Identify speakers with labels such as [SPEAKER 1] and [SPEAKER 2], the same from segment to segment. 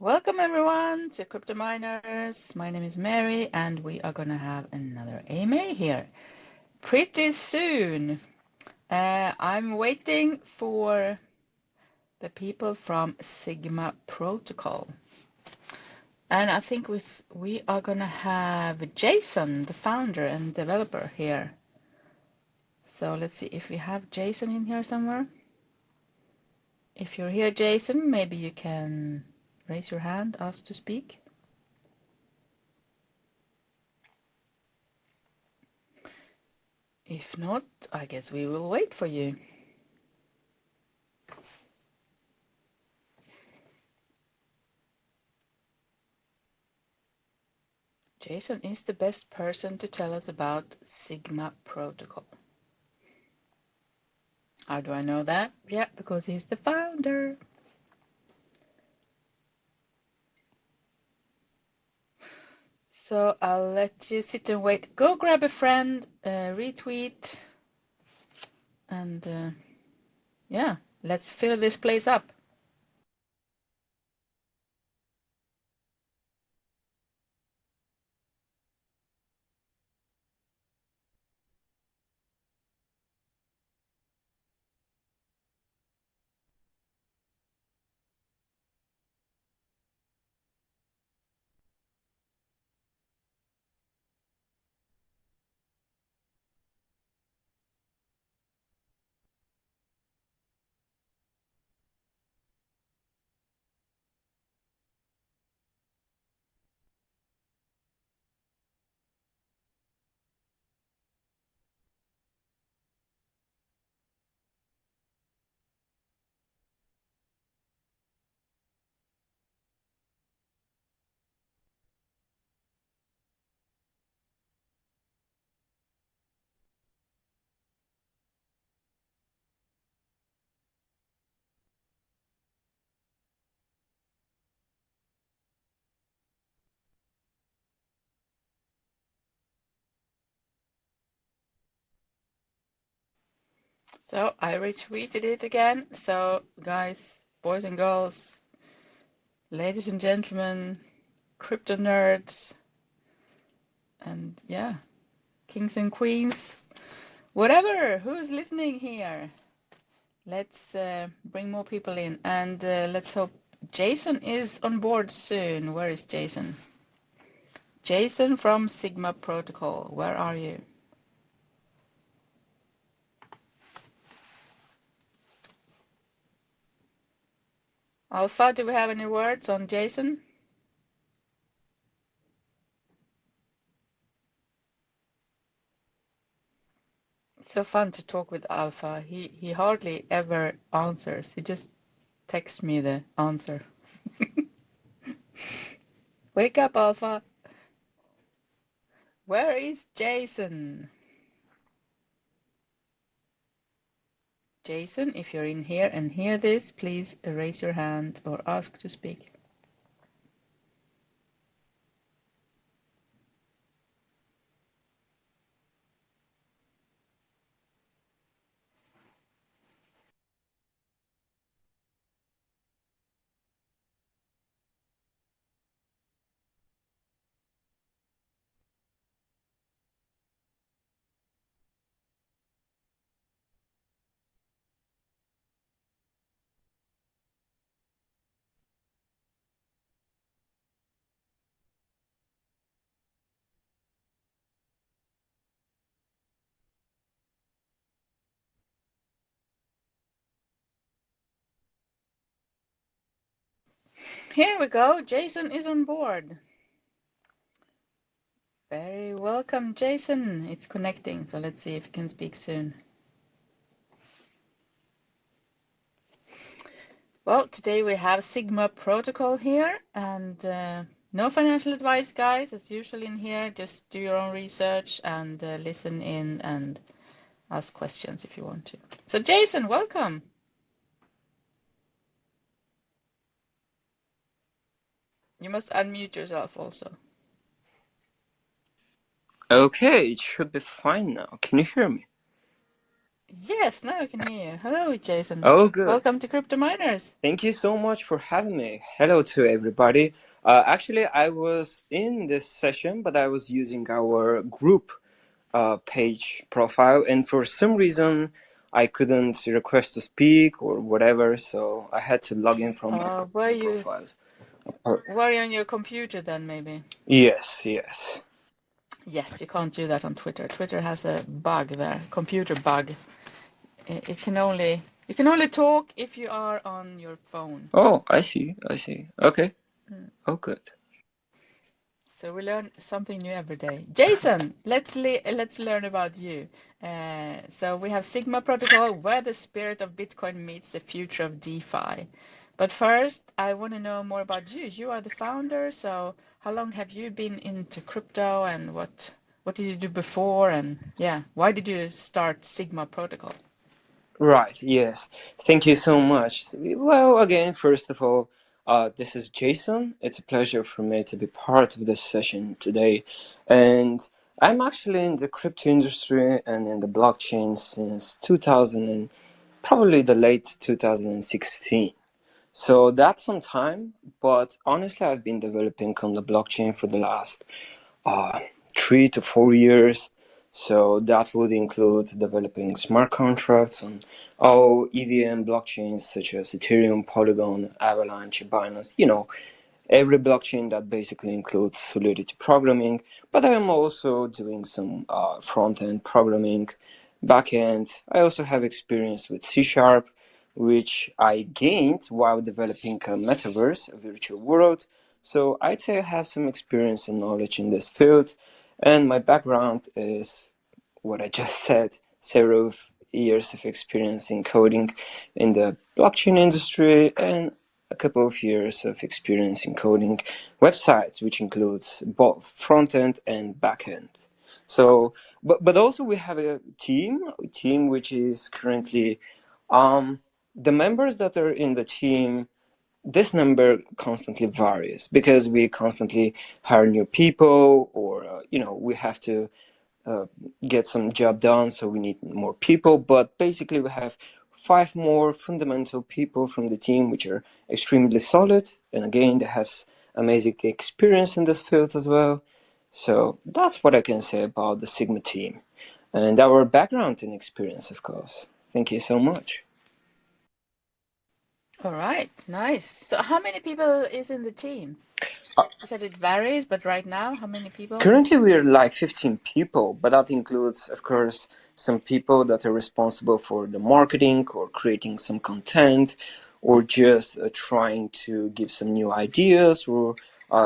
[SPEAKER 1] Welcome everyone to Crypto Miners. My name is Mary and we are going to have another AMA here pretty soon. I'm waiting for the people from Sigma Protocol. And I think we are going to have Jason, the founder and developer here. So let's see if we have Jason in here somewhere. If you're here, Jason, maybe you can raise your hand, ask to speak. If not, I guess we will wait for you. Jason is the best person to tell us about Sigma Protocol. How do I know that? Yeah, because he's the founder. So I'll let you sit and wait. Go grab a friend, retweet, and yeah, let's fill this place up. So I retweeted it again. So guys, boys and girls, ladies and gentlemen, crypto nerds, and yeah, kings and queens, whatever, who's listening here? Let's bring more people in, and let's hope Jason is on board soon. Where is Jason? Jason from Sigma Protocol, where are you? Alpha, do we have any words on Jason? It's so fun to talk with Alpha. He hardly ever answers. He just texts me the answer. Wake up, Alpha. Where is Jason? Jason, if you're in here and hear this, please raise your hand or ask to speak. Here we go. Jason is on board. Very welcome, Jason. It's connecting, so let's see if you can speak soon. Well, today we have Sigma Protocol here, and no financial advice, guys, as usual in here. Just do your own research and listen in and ask questions if you want to. So, Jason, welcome. You must unmute yourself also.
[SPEAKER 2] Okay, it should be fine now. Can you hear me?
[SPEAKER 1] Yes, now I can hear you. Hello, Jason.
[SPEAKER 2] Oh, good.
[SPEAKER 1] Welcome to Crypto Miners.
[SPEAKER 2] Thank you so much for having me. Hello to everybody. Actually, I was in this session, but I was using our group page profile, and for some reason, I couldn't request to speak or whatever, so I had to log in from my
[SPEAKER 1] Were
[SPEAKER 2] personal
[SPEAKER 1] you
[SPEAKER 2] profile. Uh,
[SPEAKER 1] were you on your computer then, maybe?
[SPEAKER 2] yes, yes.
[SPEAKER 1] Yes, you can't do that on Twitter. Twitter has a bug there, computer bug. It can only you can only talk if you are on your phone.
[SPEAKER 2] Oh, I see, I see. Okay.
[SPEAKER 1] Mm.
[SPEAKER 2] Oh, good.
[SPEAKER 1] So we learn something new every day. Jason, let's learn about you. So we have Sigma Protocol, where the spirit of Bitcoin meets the future of DeFi. But first, I want to know more about you. You are the founder, so how long have you been into crypto, and what did you do before? And yeah, why did you start Sigma Protocol?
[SPEAKER 2] Right, yes. Thank you so much. Well, again, first of all, this is Jason. It's a pleasure for me to be part of this session today. And I'm actually in the crypto industry and in the blockchain since 2000 and probably the late 2016. So that's some time, but honestly, I've been developing on the blockchain for the last uh, 3 to 4 years. So that would include developing smart contracts on all EVM blockchains such as Ethereum, Polygon, Avalanche, Binance, every blockchain that basically includes Solidity programming. But I am also doing some front end programming, back end. I also have experience with C Sharp, which I gained while developing a metaverse, a virtual world. So I'd say I have some experience and knowledge in this field. And my background is what I just said, several years of experience in coding in the blockchain industry and a couple of years of experience in coding websites, which includes both front end and back end. So, but also we have a team which is currently the members that are in the team. This number constantly varies because we constantly hire new people, or we have to uh, get some job done, so we need more people. But basically, we have five more fundamental people from the team, which are extremely solid, and again, they have amazing experience in this field as well. So that's what I can say about the Sigma team and our background and experience, of course. Thank you so much.
[SPEAKER 1] All right, nice. So how many people is in the team? You said it varies, but right now, how many people?
[SPEAKER 2] Currently, we're like 15 people, but that includes, of course, some people that are responsible for the marketing or creating some content or just trying to give some new ideas. Or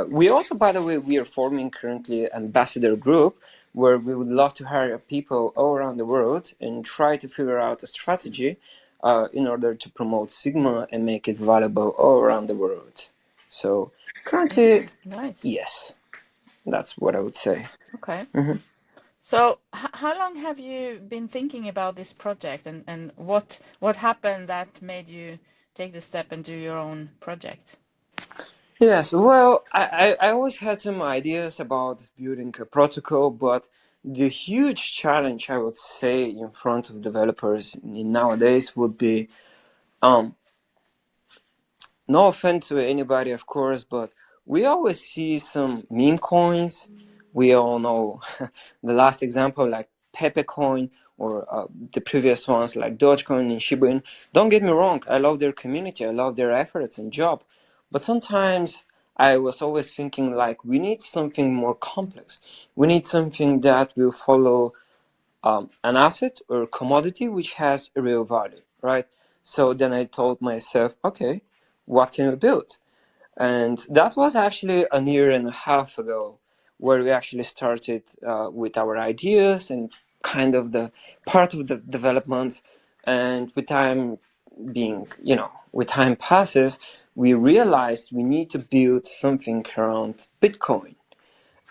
[SPEAKER 2] we also, by the way, we are forming currently ambassador group where we would love to hire people all around the world and try to figure out a strategy in order to promote Sigma and make it valuable all around the world. So currently,
[SPEAKER 1] Nice.
[SPEAKER 2] yes. That's what I would say.
[SPEAKER 1] Okay.
[SPEAKER 2] Mhm.
[SPEAKER 1] So how long have you been thinking about this project, and what happened that made you take the step and do your own project?
[SPEAKER 2] Yes, well, I always had some ideas about building a protocol, but the huge challenge I would say in front of developers nowadays would be um, no offense to anybody, of course, but we always see some meme coins. We all know the last example, like Pepe coin, or the previous ones like Dogecoin and Shiba Inu. Don't get me wrong, I love their community, I love their efforts and job, but sometimes I was always thinking like we need something more complex. We need something that will follow an asset or commodity which has a real value, right? So then I told myself, okay, what can we build? And that was actually a year and a half ago, where we actually started with our ideas and kind of the part of the development. And with time with time passes, we realized we need to build something around Bitcoin,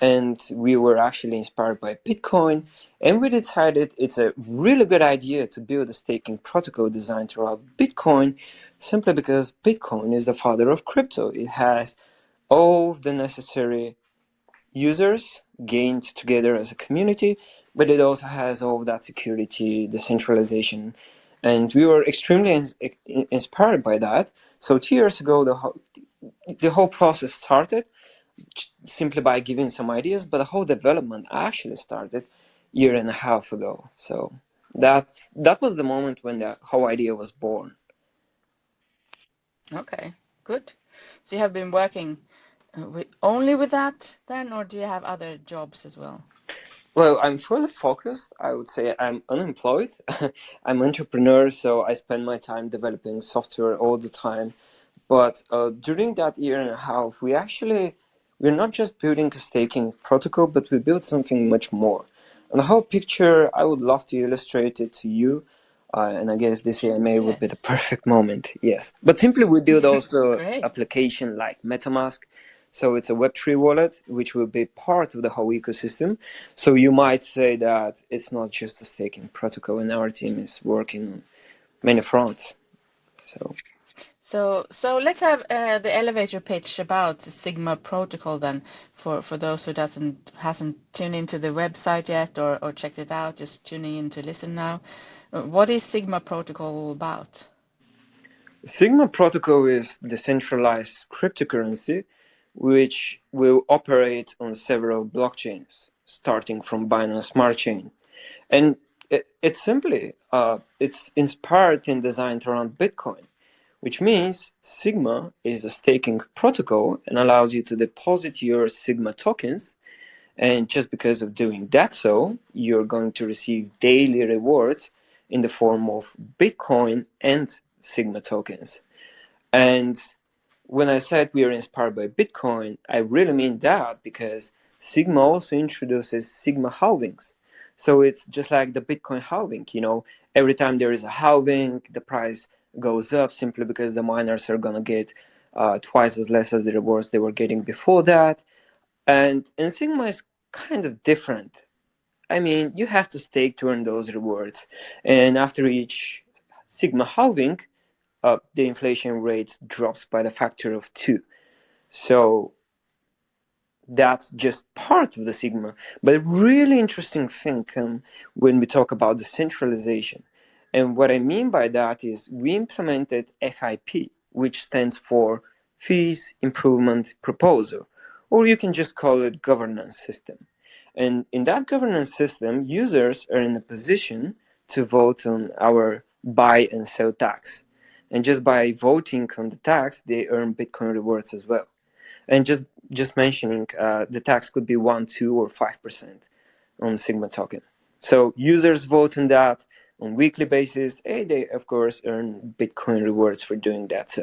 [SPEAKER 2] and we were actually inspired by Bitcoin, and we decided it's a really good idea to build a staking protocol designed around Bitcoin, simply because Bitcoin is the father of crypto. It has all the necessary users gained together as a community, but it also has all of that security, decentralization, and we were extremely inspired by that. So 2 years ago, the whole process started simply by giving some ideas, but the whole development actually started year and a half ago. So that was the moment when the whole idea was born.
[SPEAKER 1] Okay, good. So you have been working only with that then, or do you have other jobs as well?
[SPEAKER 2] Well, I'm fully focused. I would say I'm unemployed. I'm an entrepreneur, so I spend my time developing software all the time. But during that year and a half, we're not just building a staking protocol, but we built something much more. And the whole picture, I would love to illustrate it to you. And I guess this AMA would be the
[SPEAKER 1] Yes.
[SPEAKER 2] perfect moment, yes. But simply, we build also
[SPEAKER 1] Great.
[SPEAKER 2] application like MetaMask. So it's a Web3 wallet, which will be part of the whole ecosystem. So you might say that it's not just a staking protocol, and our team is working on many fronts. So.
[SPEAKER 1] So let's have the elevator pitch about the Sigma protocol then, for those who hasn't tuned into the website yet or checked it out, just tuning in to listen now. What is Sigma protocol all about?
[SPEAKER 2] Sigma protocol is decentralized cryptocurrency which will operate on several blockchains, starting from Binance Smart Chain. And it's simply it's inspired and designed around Bitcoin, which means Sigma is a staking protocol and allows you to deposit your Sigma tokens. And just because of doing that, so you're going to receive daily rewards in the form of Bitcoin and Sigma tokens. And when I said we are inspired by Bitcoin, I really mean that because Sigma also introduces Sigma halvings. So it's just like the Bitcoin halving, every time there is a halving, the price goes up simply because the miners are going to get twice as less as the rewards they were getting before that. And Sigma is kind of different. I mean, you have to stake to earn those rewards. And after each Sigma halving, the inflation rate drops by the factor of 2. So that's just part of the sigma. But a really interesting thing when we talk about decentralization. And what I mean by that is we implemented FIP, which stands for Fees Improvement Proposal, or you can just call it governance system. And in that governance system, users are in a position to vote on our buy and sell tax. And just by voting on the tax, they earn Bitcoin rewards as well. And just mentioning, the tax could be 1, 2, or 5% on Sigma token. So users vote on that on weekly basis, and they of course earn Bitcoin rewards for doing that.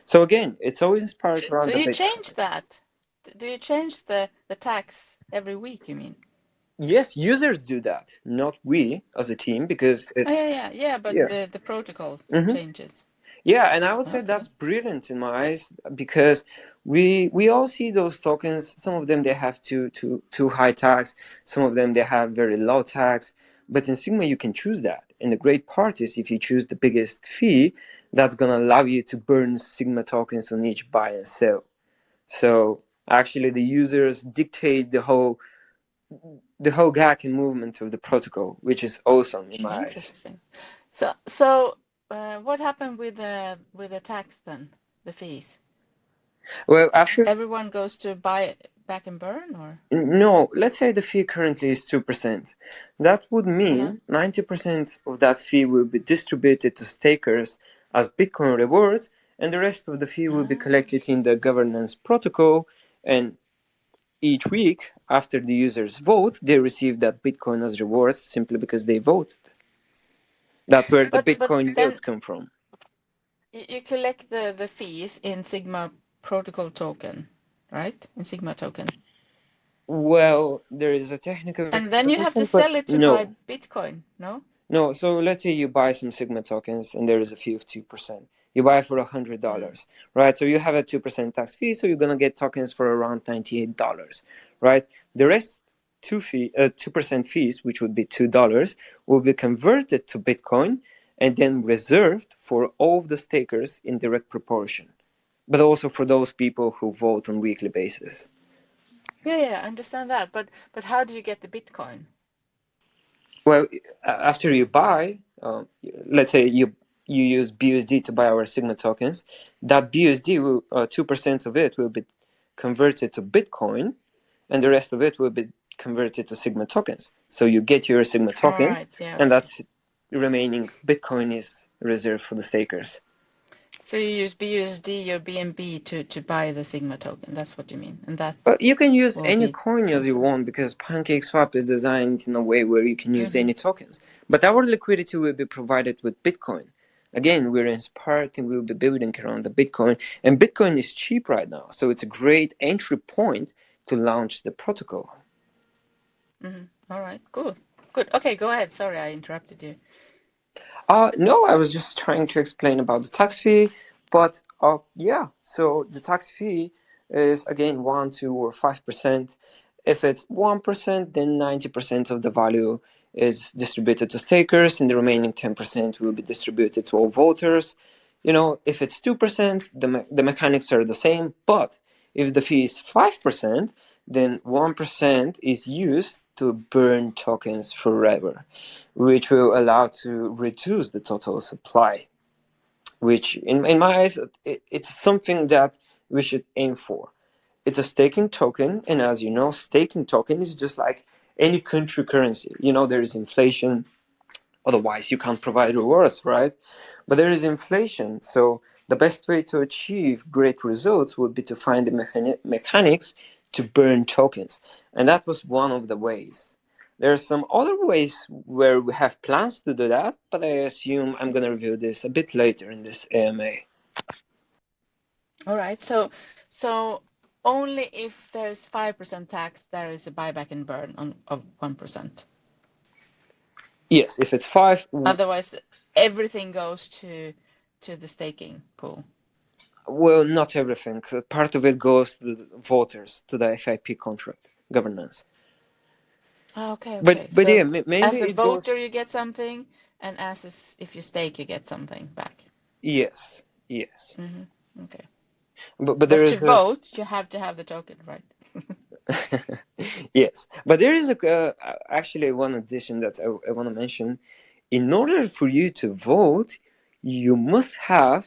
[SPEAKER 2] So again, it's always inspired
[SPEAKER 1] So
[SPEAKER 2] around the
[SPEAKER 1] you
[SPEAKER 2] Bitcoin.
[SPEAKER 1] change that. Do you change the tax every week, you mean?
[SPEAKER 2] Yes, users do that, not we as a team, because
[SPEAKER 1] Oh, yeah,
[SPEAKER 2] it's
[SPEAKER 1] yeah, yeah, but
[SPEAKER 2] yeah.
[SPEAKER 1] the protocol
[SPEAKER 2] Mhm.
[SPEAKER 1] changes.
[SPEAKER 2] Yeah, and I would say
[SPEAKER 1] Okay.
[SPEAKER 2] that's brilliant in my eyes because we all see those tokens. Some of them they have too high tax, some of them they have very low tax. But in Sigma you can choose that. And the great part is if you choose the biggest fee, that's gonna allow you to burn Sigma tokens on each buy and sell. So actually the users dictate the whole GAC and movement of the protocol, which is awesome in my eyes.
[SPEAKER 1] Interesting. So what happened with the tax then? The fees?
[SPEAKER 2] Well, after
[SPEAKER 1] Everyone goes to buy back and burn, or?
[SPEAKER 2] No, let's say the fee currently is 2%. That would
[SPEAKER 1] Uh-huh.
[SPEAKER 2] mean 90% of that fee will be distributed to stakers as Bitcoin rewards, and the rest of the fee will be
[SPEAKER 1] Ah.
[SPEAKER 2] collected in the governance protocol. And each week, after the users vote, they receive that Bitcoin as rewards simply because they voted. That's where the
[SPEAKER 1] But
[SPEAKER 2] Bitcoin
[SPEAKER 1] then
[SPEAKER 2] yields come from.
[SPEAKER 1] you collect the fees in Sigma protocol token, right? In Sigma token.
[SPEAKER 2] Well, there is a technical
[SPEAKER 1] And then you have to
[SPEAKER 2] explanation, but
[SPEAKER 1] sell it to buy
[SPEAKER 2] no.
[SPEAKER 1] Bitcoin, no?
[SPEAKER 2] No, so let's say you buy some Sigma tokens and there is a fee of 2%. You buy for
[SPEAKER 1] Mm.
[SPEAKER 2] $100, right? So you have a 2% tax fee, so you're gonna get tokens for around $98, right? The rest 2% fees, which would be $2, will be converted to Bitcoin and then reserved for all of the stakers in direct proportion, but also for those people who vote on weekly basis.
[SPEAKER 1] Yeah, yeah, I understand that. But how do you get the Bitcoin?
[SPEAKER 2] Well, after you buy, let's say you use BUSD to buy our Sigma tokens, that BUSD will 2% of it will be converted to Bitcoin, and the rest of it will be converted to Sigma tokens. So you get your Sigma
[SPEAKER 1] All
[SPEAKER 2] tokens,
[SPEAKER 1] right. Yeah.
[SPEAKER 2] and
[SPEAKER 1] Okay.
[SPEAKER 2] that's remaining Bitcoin is reserved for the stakers.
[SPEAKER 1] So you use BUSD or BNB to buy the Sigma token. That's what you mean, and that
[SPEAKER 2] But you can use
[SPEAKER 1] will
[SPEAKER 2] any
[SPEAKER 1] be
[SPEAKER 2] coin as you
[SPEAKER 1] transferred.
[SPEAKER 2] want because PancakeSwap is designed in a way where you can use
[SPEAKER 1] Mm-hmm.
[SPEAKER 2] any tokens. But our liquidity will be provided with Bitcoin. Again, we're inspired and we'll be building around the Bitcoin. And Bitcoin is cheap right now, so it's a great entry point to launch the protocol.
[SPEAKER 1] Mm-hmm. All right. Good. Good. Okay, go ahead. Sorry, I interrupted you.
[SPEAKER 2] No, I was just trying to explain about the tax fee, but yeah, so the tax fee is again 1, 2, or 5%. If it's 1%, then 90% of the value is distributed to stakers, and the remaining 10% will be distributed to all voters. You know, if it's 2%, the mechanics are the same, but if the fee is 5%, then 1% is used to burn tokens forever, which will allow to reduce the total supply, which in my eyes, it's something that we should aim for. It's a staking token, and as you know, staking token is just like any country currency. You know, there is inflation, otherwise you can't provide rewards, right? But there is inflation, so the best way to achieve great results would be to find the mechanics to burn tokens, and that was one of the ways. There are some other ways where we have plans to do that, but I assume I'm going to review this a bit later in this AMA.
[SPEAKER 1] All right. So only if there's 5% tax, there is a buyback and burn on of 1%.
[SPEAKER 2] Yes, if it's five,
[SPEAKER 1] Otherwise, everything goes to the staking pool.
[SPEAKER 2] well, not everything. Part of it goes to the voters, to the FIP contract governance.
[SPEAKER 1] Ah, okay,
[SPEAKER 2] But
[SPEAKER 1] okay.
[SPEAKER 2] but
[SPEAKER 1] So
[SPEAKER 2] yeah,
[SPEAKER 1] as
[SPEAKER 2] mainly
[SPEAKER 1] a
[SPEAKER 2] it goes.
[SPEAKER 1] voter, you get something, and if you stake, you get something back.
[SPEAKER 2] Yes, yes.
[SPEAKER 1] Okay.
[SPEAKER 2] But there
[SPEAKER 1] But to
[SPEAKER 2] is a
[SPEAKER 1] vote, you have to have the token, right?
[SPEAKER 2] yes, but there is a actually one addition that I want to mention. In order for you to vote, you must have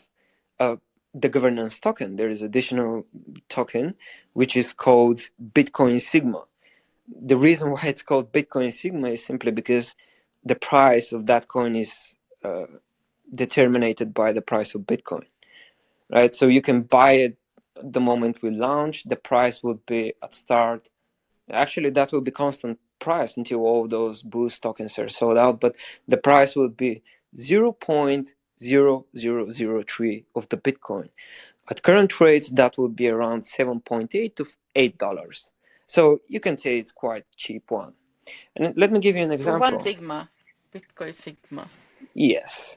[SPEAKER 2] uh, the governance token. There is additional token which is called Bitcoin Sigma. The reason why it's called Bitcoin Sigma is simply because the price of that coin is uh, determined by the price of Bitcoin, right? So you can buy it the moment we launch. The price would be at start. Actually, that will be constant price until all those boost tokens are sold out. But the price will be 0.0003 of the Bitcoin. At current rates, that would be around 7.8 to $8. So you can say it's quite cheap one. And let me give you an
[SPEAKER 1] For one
[SPEAKER 2] example.
[SPEAKER 1] Sigma, Bitcoin Sigma.
[SPEAKER 2] Yes,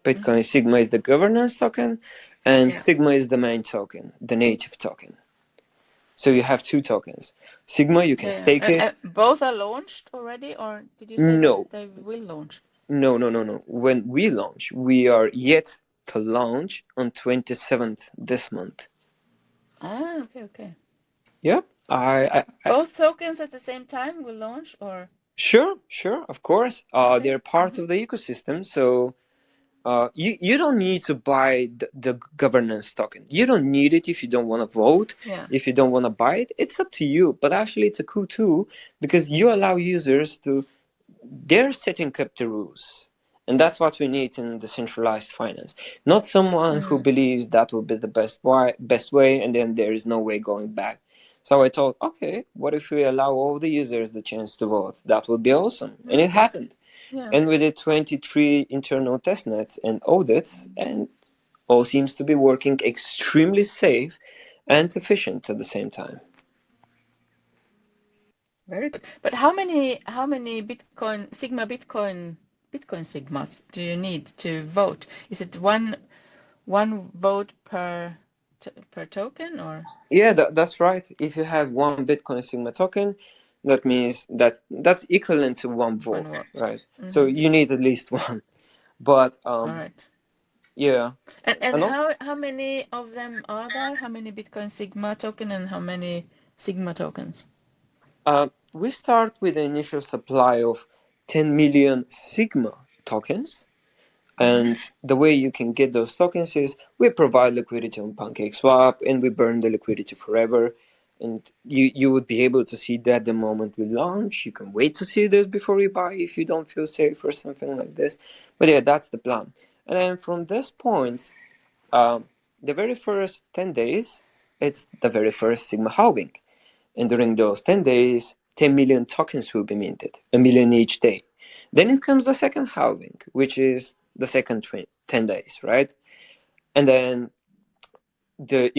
[SPEAKER 2] Bitcoin Sigma is the governance token, and
[SPEAKER 1] Yeah.
[SPEAKER 2] Sigma is the main token, the native token. So you have two tokens. Sigma, you can
[SPEAKER 1] Yeah.
[SPEAKER 2] stake it.
[SPEAKER 1] Both are launched already, or did you say that
[SPEAKER 2] No,
[SPEAKER 1] they will launch?
[SPEAKER 2] no. When we launch, we are yet to launch on 27th this month.
[SPEAKER 1] Ah, okay, okay.
[SPEAKER 2] Yep.
[SPEAKER 1] Both tokens at the same time will launch, or?
[SPEAKER 2] Sure, of course.
[SPEAKER 1] Okay.
[SPEAKER 2] They're part of the ecosystem, so you don't need to buy the governance token. You don't need it if you don't want to vote,
[SPEAKER 1] Yeah.
[SPEAKER 2] if you don't want to buy it. It's up to you. But actually, it's a cool tool because you allow users to they're setting up the rules. And that's what we need in decentralized finance. Not someone who believes that will be the best way and then there is no way going back. So I thought, okay, what if we allow all the users the chance to vote? That would be awesome. And
[SPEAKER 1] That's
[SPEAKER 2] it
[SPEAKER 1] good.
[SPEAKER 2] happened.
[SPEAKER 1] Yeah.
[SPEAKER 2] And we did 23 internal testnets and audits, and all seems to be working extremely safe and efficient at the same time.
[SPEAKER 1] Very good. But how many Bitcoin Sigmas do you need to vote? Is it one vote per token, or
[SPEAKER 2] Yeah, that's right. If you have one Bitcoin Sigma token, that means that's equivalent to one
[SPEAKER 1] one
[SPEAKER 2] vote,
[SPEAKER 1] vote?
[SPEAKER 2] right? So you need at least one. But
[SPEAKER 1] All right.
[SPEAKER 2] yeah,
[SPEAKER 1] And
[SPEAKER 2] and all,
[SPEAKER 1] how many of them are there? How many Bitcoin Sigma token and how many Sigma tokens?
[SPEAKER 2] we start with the initial supply of 10 million Sigma tokens. And the way you can get those tokens is we provide liquidity on PancakeSwap and we burn the liquidity forever. And you would be able to see that the moment we launch. You can wait to see this before you buy if you don't feel safe or something like this. But yeah, that's the plan. And then from this point, the very first 10 days, it's the very first Sigma halving. And during those 10 days, 10 million tokens will be minted, a million each day. Then it comes the second halving, which is the second 10 days, right? And then the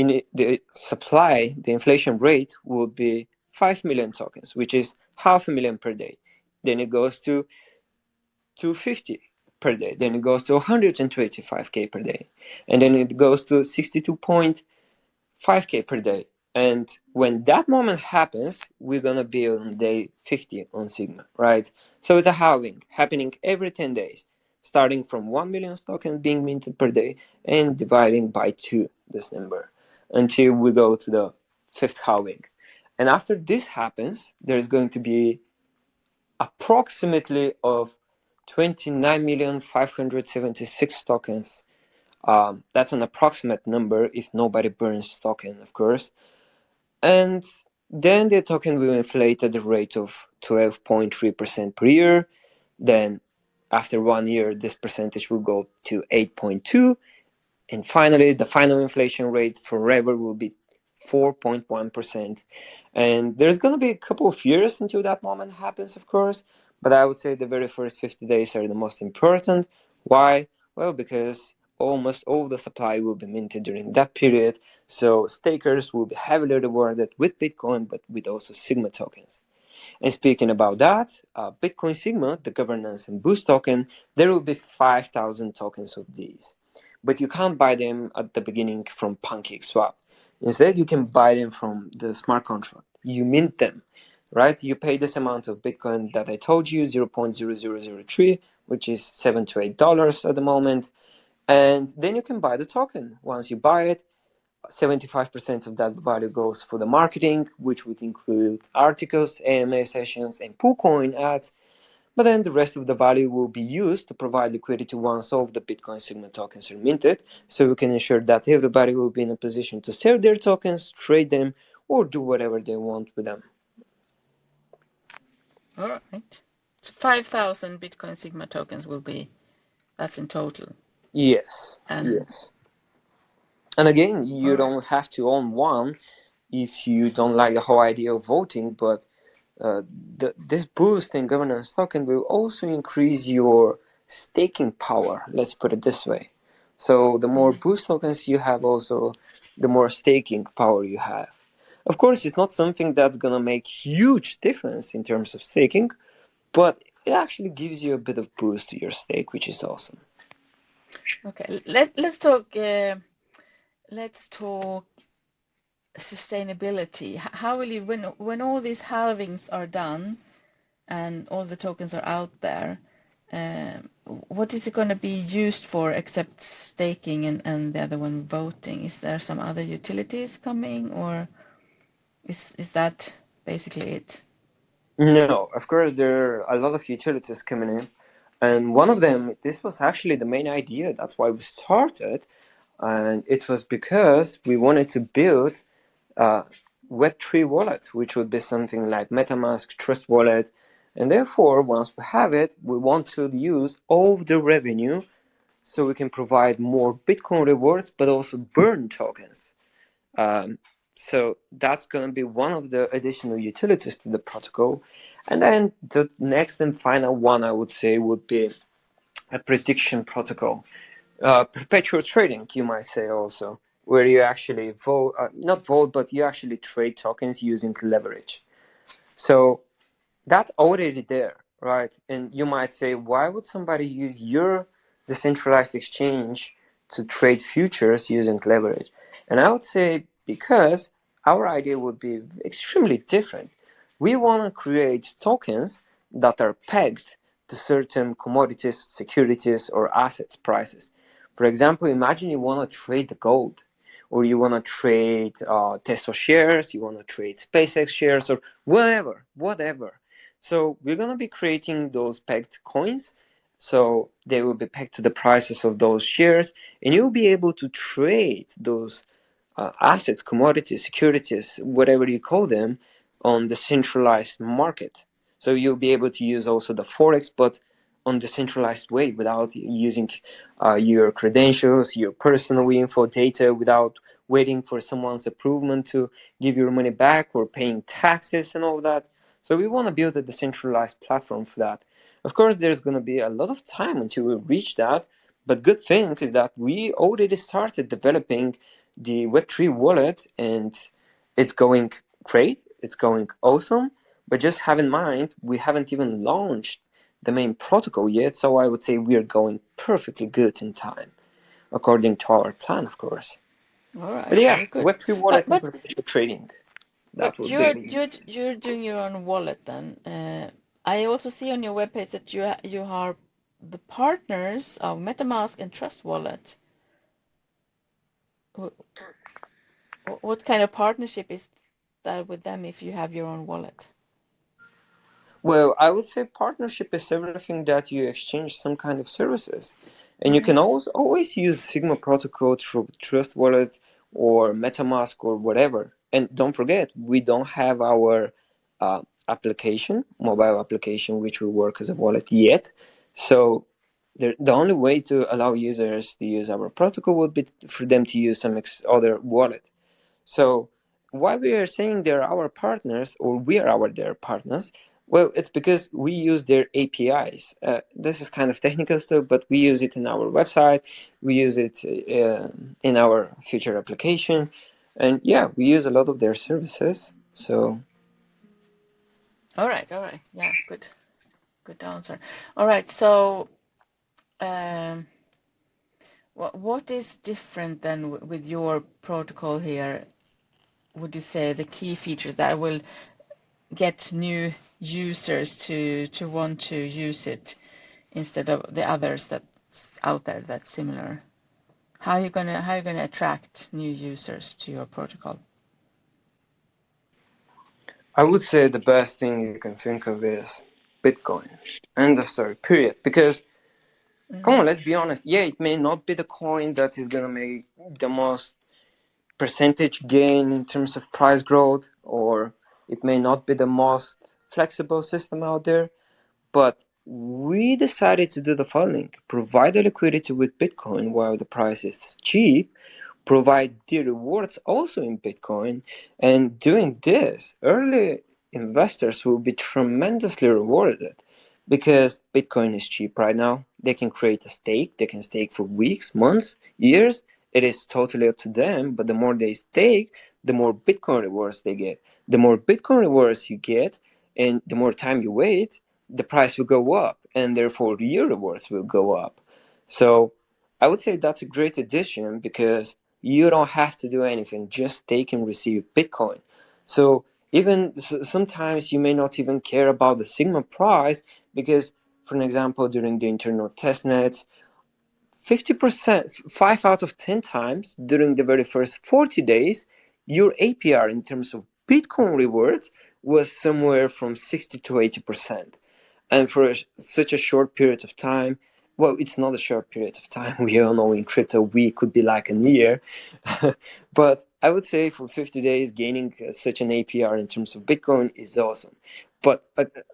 [SPEAKER 2] supply, the inflation rate will be 5 million tokens, which is half a million per day. Then it goes to 250 per day. Then it goes to 125K per day. And then it goes to 62.5K per day. And when that moment happens, we're gonna be on day 50 on Sigma, right? So it's a halving happening every 10 days, starting from 1 million tokens being minted per day and dividing by 2 this number until we go to the fifth halving. And after this happens, there's going to be approximately of 29,576 tokens. That's an approximate number if nobody burns token, of course. And then the token will inflate at the rate of 12.3% per year. Then after 1 year, this percentage will go to 8.2. And finally, the final inflation rate forever will be 4.1%. And there's going to be a couple of years until that moment happens, of course. But I would say the very first 50 days are the most important. Why? Well, because almost all the supply will be minted during that period. So stakers will be heavily rewarded with Bitcoin, but with also Sigma tokens. And speaking about that, Bitcoin Sigma, the governance and boost token, there will be 5,000 tokens of these. But you can't buy them at the beginning from PancakeSwap. Instead, you can buy them from the smart contract. You mint them, right? You pay this amount of Bitcoin that I told you, 0.0003, which is $7 to $8 at the moment. And then you can buy the token. Once you buy it, 75% of that value goes for the marketing, which would include articles, AMA sessions, and PoolCoin ads. But then the rest of the value will be used to provide liquidity once all of the Bitcoin Sigma tokens are minted, so we can ensure that everybody will be in a position to sell their tokens, trade them, or do whatever they want with them.
[SPEAKER 1] All right. So 5,000 Bitcoin Sigma tokens will be, that's in total.
[SPEAKER 2] Yes,
[SPEAKER 1] And
[SPEAKER 2] yes. And again, you
[SPEAKER 1] right.
[SPEAKER 2] don't have to own one if you don't like the whole idea of voting, but this boost in governance token will also increase your staking power. Let's put it this way. So the more boost tokens you have, also the more staking power you have. Of course, it's not something that's gonna make huge difference in terms of staking, but it actually gives you a bit of boost to your stake, which is awesome.
[SPEAKER 1] Okay, let's talk. Let's talk sustainability. How will you, when all these halvings are done and all the tokens are out there, what is it going to be used for except staking and the other one voting? Is there some other utilities coming, or is that basically it?
[SPEAKER 2] No, of course, there are a lot of utilities coming in. And one of them, this was actually the main idea. That's why we started. And it was because we wanted to build a Web3 wallet, which would be something like MetaMask, Trust Wallet. And therefore, once we have it, we want to use all of the revenue so we can provide more Bitcoin rewards, but also burn tokens. Um, so that's going to be one of the additional utilities to the protocol. And then the next and final one, I would say, would be a prediction protocol. Perpetual trading, you might say also, where you actually vote, not vote, but you actually trade tokens using leverage. So that's already there, right? And you might say, why would somebody use your decentralized exchange to trade futures using leverage? And I would say, because our idea would be extremely different. We want to create tokens that are pegged to certain commodities, securities, or assets prices. For example, imagine you want to trade the gold, or you want to trade Tesla shares, you want to trade SpaceX shares, or whatever. So we're gonna be creating those pegged coins. So they will be pegged to the prices of those shares, and you'll be able to trade those assets, commodities, securities, whatever you call them, on the centralized market. So you'll be able to use also the forex, but on the centralized way without using your credentials, your personal info data, without waiting for someone's approval to give your money back or paying taxes and all that. So we want to build a decentralized platform for that. Of course, there's going to be a lot of time until we reach that, but good thing is that we already started developing the Web3 wallet, and it's going great. It's going awesome. But just have in mind, we haven't even launched the main protocol yet. So I would say we are going perfectly good in time, according to our plan, of course.
[SPEAKER 1] All
[SPEAKER 2] But
[SPEAKER 1] right,
[SPEAKER 2] yeah,
[SPEAKER 1] very good.
[SPEAKER 2] Web3
[SPEAKER 1] But
[SPEAKER 2] wallet and
[SPEAKER 1] but
[SPEAKER 2] perpetual trading.
[SPEAKER 1] but
[SPEAKER 2] That would
[SPEAKER 1] you're
[SPEAKER 2] be.
[SPEAKER 1] you're you're doing your own wallet then. I also see on your webpage that you are the partners of MetaMask and Trust Wallet. What kind of partnership is that with them if you have your own wallet?
[SPEAKER 2] Well, I would say partnership is everything that you exchange some kind of services. And you
[SPEAKER 1] Mm-hmm.
[SPEAKER 2] can always use Sigma protocol through Trust Wallet or MetaMask or whatever. And don't forget, we don't have our application, mobile application, which will work as a wallet yet. So the only way to allow users to use our protocol would be for them to use some other wallet. So why we are saying they're our partners or we are their partners? Well, it's because we use their APIs. This is kind of technical stuff, but we use it in our website. We use it in our future application, and yeah, we use a lot of their services. So
[SPEAKER 1] All right. Yeah, good answer. All right, so um, what is different then with your protocol here? Would you say the key features that will get new users to want to use it instead of the others that's out there that's similar? How you gonna attract new users to your protocol?
[SPEAKER 2] I would say the best thing you can think of is Bitcoin. End of story. Period. Because come
[SPEAKER 1] Mm.
[SPEAKER 2] on, let's be honest. Yeah, it may not be the coin that is gonna make the most percentage gain in terms of price growth, or it may not be the most flexible system out there, but we decided to do the following: provide the liquidity with Bitcoin while the price is cheap, provide the rewards also in Bitcoin, and doing this, early investors will be tremendously rewarded because Bitcoin is cheap right now. They can create a stake, they can stake for weeks, months, years. It is totally up to them, but the more they stake, the more Bitcoin rewards they get. The more Bitcoin rewards you get, and the more time you wait, the price will go up, and therefore your rewards will go up. So I would say that's a great addition because you don't have to do anything, just take and receive Bitcoin. So even sometimes you may not even care about the Sigma price because, for an example, during the internal testnets, 50%, 5 out of 10 times during the very first 40 days, your APR in terms of Bitcoin rewards was somewhere from 60 to 80%. And for such a short period of time, well, it's not a short period of time. We all know in crypto, we could be like a year. But I would say for 50 days, gaining such an APR in terms of Bitcoin is awesome. But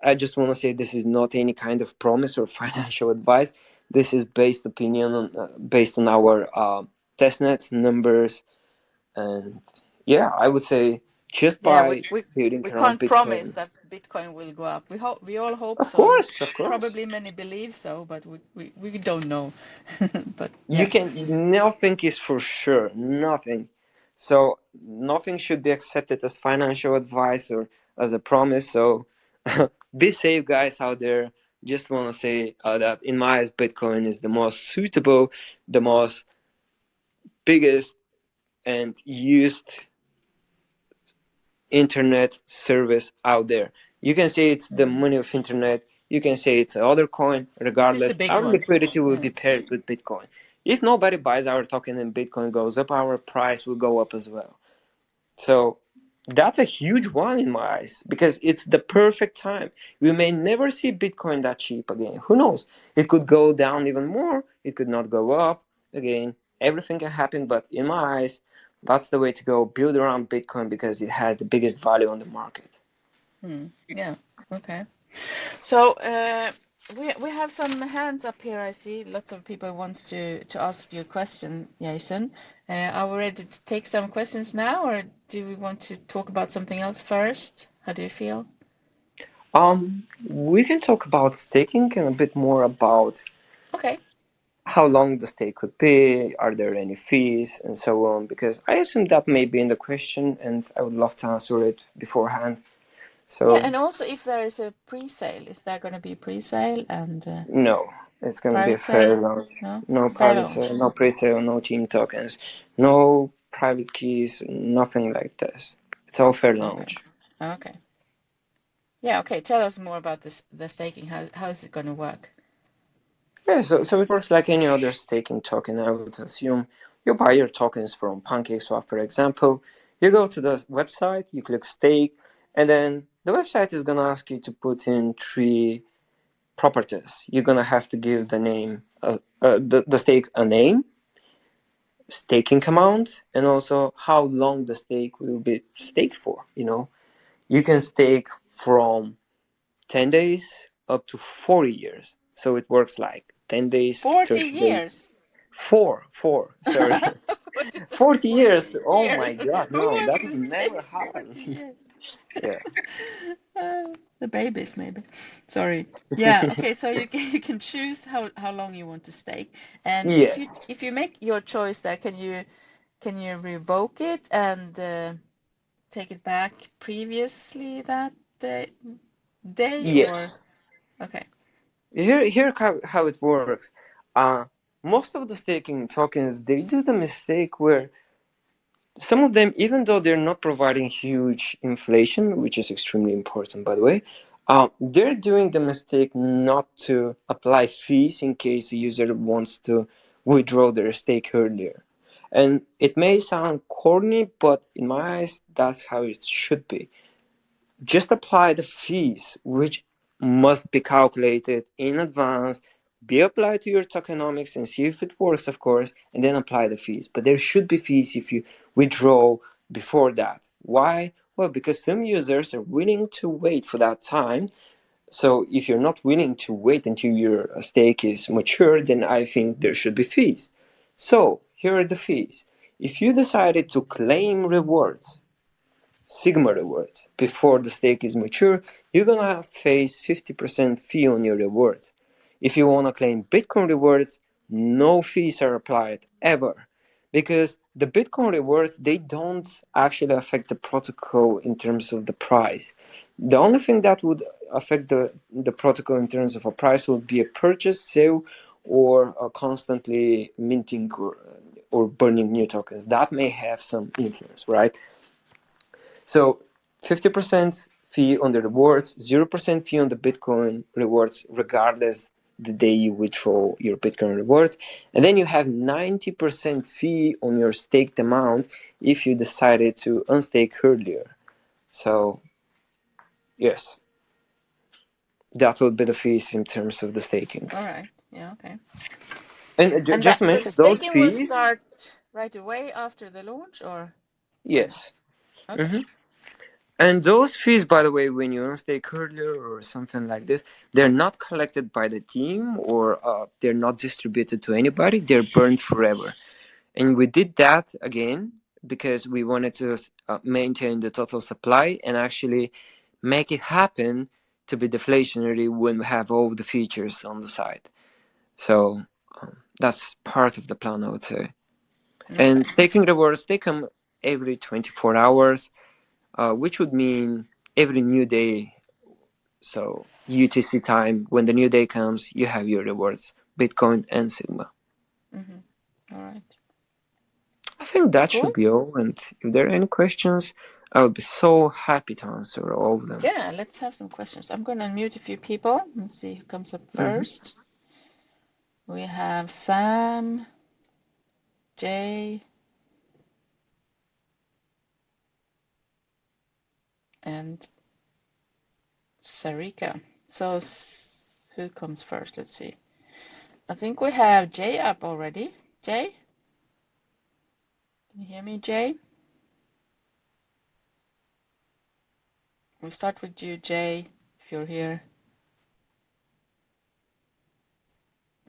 [SPEAKER 2] I just want to say this is not any kind of promise or financial advice. This is based on our testnets numbers, and yeah, I would say just
[SPEAKER 1] Yeah,
[SPEAKER 2] by building
[SPEAKER 1] we
[SPEAKER 2] around
[SPEAKER 1] can't promise
[SPEAKER 2] Bitcoin.
[SPEAKER 1] that Bitcoin will go up. We all hope
[SPEAKER 2] Of
[SPEAKER 1] so, and
[SPEAKER 2] course, of course.
[SPEAKER 1] probably many believe so, but we don't know. But
[SPEAKER 2] You
[SPEAKER 1] yeah.
[SPEAKER 2] can, nothing is for sure, nothing. So nothing should be accepted as financial advice or as a promise. So be safe, guys out there. Just want to say that in my eyes, Bitcoin is the most suitable, the most biggest and used internet service out there. You can say it's the
[SPEAKER 1] Mm.
[SPEAKER 2] money of internet. You can say it's other coin.
[SPEAKER 1] It's a
[SPEAKER 2] Regardless,
[SPEAKER 1] big
[SPEAKER 2] our
[SPEAKER 1] one.
[SPEAKER 2] liquidity will
[SPEAKER 1] Yeah.
[SPEAKER 2] be paired with Bitcoin. If nobody buys our token and Bitcoin goes up, our price will go up as well. So That's a huge one in my eyes because it's the perfect time. We may never see Bitcoin that cheap again. Who knows? It could go down even more. It could not go up again. Everything can happen, but in my eyes, that's the way to go. Build around Bitcoin because it has the biggest value on the market.
[SPEAKER 1] Yeah. Okay. So we have some hands up here. I see lots of people wants to ask you a question, Jason. Are we ready to take some questions now, or do we want to talk about something else first? How do you feel?
[SPEAKER 2] We can talk about staking and a bit more about
[SPEAKER 1] Okay.
[SPEAKER 2] how long the stake could be, are there any fees, and so on, because I assume that may be in the question and I would love to answer it beforehand.
[SPEAKER 1] Yeah,
[SPEAKER 2] So,
[SPEAKER 1] and also if there is a pre-sale, is there going to be pre-sale and
[SPEAKER 2] no, it's going to be a
[SPEAKER 1] private
[SPEAKER 2] fair
[SPEAKER 1] sale?
[SPEAKER 2] launch.
[SPEAKER 1] No?
[SPEAKER 2] No
[SPEAKER 1] Fair
[SPEAKER 2] private sale,
[SPEAKER 1] launch.
[SPEAKER 2] no pre sale, no team tokens, no private keys, nothing like this. It's all fair
[SPEAKER 1] Okay.
[SPEAKER 2] launch.
[SPEAKER 1] Okay. Yeah, okay. Tell us more about this, the staking. How is it going to work?
[SPEAKER 2] Yeah, so it works like any other staking token, I would assume. You buy your tokens from PancakeSwap, for example. You go to the website, you click stake, and then the website is going to ask you to put in three properties. You're going to have to give the name, the stake a name, staking amount, and also how long the stake will be staked for. You can stake from 10 days up to 40 years. So it works like 10 days,
[SPEAKER 1] 40
[SPEAKER 2] 30 days.
[SPEAKER 1] years.
[SPEAKER 2] Sorry.
[SPEAKER 1] What is it?
[SPEAKER 2] 40 years.
[SPEAKER 1] 40
[SPEAKER 2] Oh my
[SPEAKER 1] years.
[SPEAKER 2] God,
[SPEAKER 1] Who
[SPEAKER 2] no,
[SPEAKER 1] wants
[SPEAKER 2] that
[SPEAKER 1] to
[SPEAKER 2] will
[SPEAKER 1] stay
[SPEAKER 2] never
[SPEAKER 1] 40
[SPEAKER 2] happen.
[SPEAKER 1] years?
[SPEAKER 2] Yeah.
[SPEAKER 1] The babies, maybe. Sorry. Yeah. Okay. So you can choose how long you want to stake, and
[SPEAKER 2] Yes.
[SPEAKER 1] if you make your choice there, can you revoke it and take it back previously that day or
[SPEAKER 2] Yes.
[SPEAKER 1] okay.
[SPEAKER 2] Here how it works. Uh, Most of the staking tokens, they do the mistake where some of them, even though they're not providing huge inflation, which is extremely important, by the way, they're doing the mistake not to apply fees in case the user wants to withdraw their stake earlier. And it may sound corny, but in my eyes, that's how it should be. Just apply the fees, which must be calculated in advance, be applied to your tokenomics and see if it works, of course, and then apply the fees. But there should be fees if you withdraw before that. Why? Well, because some users are willing to wait for that time. So if you're not willing to wait until your stake is mature, then I think there should be fees. So here are the fees. If you decided to claim rewards Sigma rewards. Before the stake is mature, you're gonna have to face 50% fee on your rewards. If you wanna claim Bitcoin rewards, no fees are applied ever. Because the Bitcoin rewards, they don't actually affect the protocol in terms of the price. The only thing that would affect the protocol in terms of a price would be a purchase, sale, or constantly minting or burning new tokens. That may have some influence, right? So 50% fee on the rewards, 0% fee on the Bitcoin rewards, regardless the day you withdraw your Bitcoin rewards. And then you have 90% fee on your staked amount if you decided to unstake earlier. So yes, that will be the fees in terms of the staking.
[SPEAKER 1] All right. Yeah. Okay.
[SPEAKER 2] And
[SPEAKER 1] And
[SPEAKER 2] just
[SPEAKER 1] that
[SPEAKER 2] to
[SPEAKER 1] the
[SPEAKER 2] mention those
[SPEAKER 1] staking will
[SPEAKER 2] fees,
[SPEAKER 1] start right away after the launch or when?
[SPEAKER 2] yes.
[SPEAKER 1] Okay.
[SPEAKER 2] hmm And those fees, by the way, when you unstake earlier or something like this, they're not collected by the team or they're not distributed to anybody. They're burned forever. And we did that again because we wanted to maintain the total supply and actually make it happen to be deflationary when we have all the features on the side. So that's part of the plan, I would say. And
[SPEAKER 1] Okay.
[SPEAKER 2] staking rewards, they come every 24 hours, which would mean every new day. So UTC time, when the new day comes, you have your rewards, Bitcoin and Sigma.
[SPEAKER 1] Mm-hmm. All right.
[SPEAKER 2] I think that should
[SPEAKER 1] Cool.
[SPEAKER 2] be all. And if there are any questions, I would be so happy to answer all of them.
[SPEAKER 1] Yeah, let's have some questions. I'm going to unmute a few people and see who comes up
[SPEAKER 2] hmm
[SPEAKER 1] first. We have Sam, Jay, and Sarika. So who comes first? Let's see. I think we have Jay up already. Jay? Can you hear me, Jay? We'll start with you, Jay, if you're here.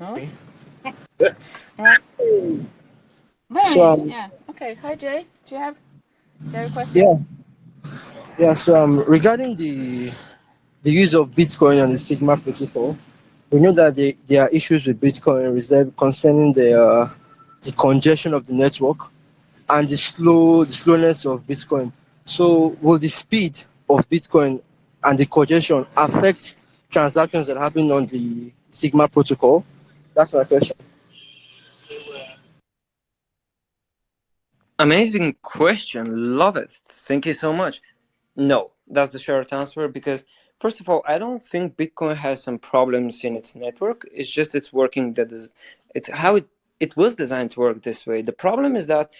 [SPEAKER 1] No? All right.
[SPEAKER 3] So
[SPEAKER 1] Nice. Yeah. Okay. Hi, Jay. Do you have a question?
[SPEAKER 3] yeah, yeah. So regarding the use of Bitcoin and the Sigma protocol, we know that there are issues with Bitcoin reserve concerning the congestion of the network and the slowness of Bitcoin. So will the speed of Bitcoin and the congestion affect transactions that happen on the Sigma protocol? That's my question.
[SPEAKER 2] Amazing question. Love it. Thank you so much. No, that's the short answer because first of all, I don't think Bitcoin has some problems in its network. It's just it's working that is it's how it was designed to work this way. The problem is that